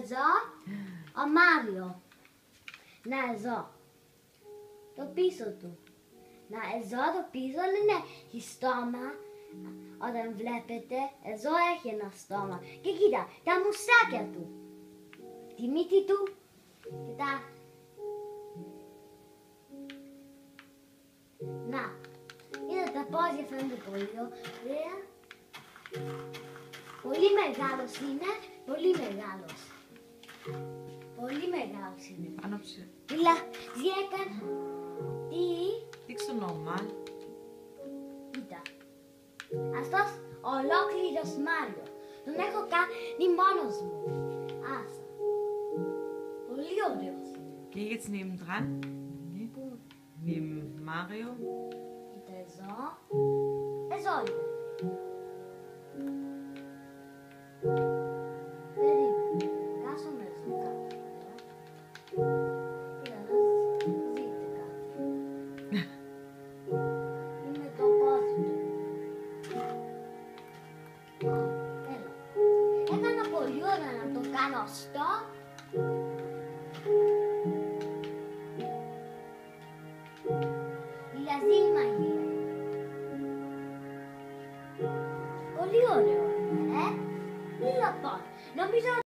εδώ, ο Μάριο. Να εδώ. Το πίσω του. Να εδώ το πίσω είναι η στόμα. Όταν βλέπετε, εδώ έχει ένα στόμα. Και κοίτα, τα μουσάκια του. Τη μύτη του και τα... Να, είδα τα πόδια φαίνονται πολύ ωραία. Πολύ μεγάλος είναι, πολύ μεγάλος. Πολύ μεγάλος είναι. Άναψε. Τι έκανε, Δείξε το normal. Κοίτα. Αυτός ολόκληρος Μάριο. Τον έχω κάνει μόνος μου. Άσα. Πολύ ωραίος. Geh jetzt nebendran. Nee. Πού, Neben Mario. κοίτα εδώ. Εδώ είναι. Περίμενε. Κάσαμε εδώ κάτω. Κοίτα, να δείτε κάτι. Είναι το πόδι του. Έλα. Έκανα πολύ ώρα να το κάνω αυτό. Δηλαδή μαγεία. Πολύ ωραίο είναι, Λοιπόν, νομίζω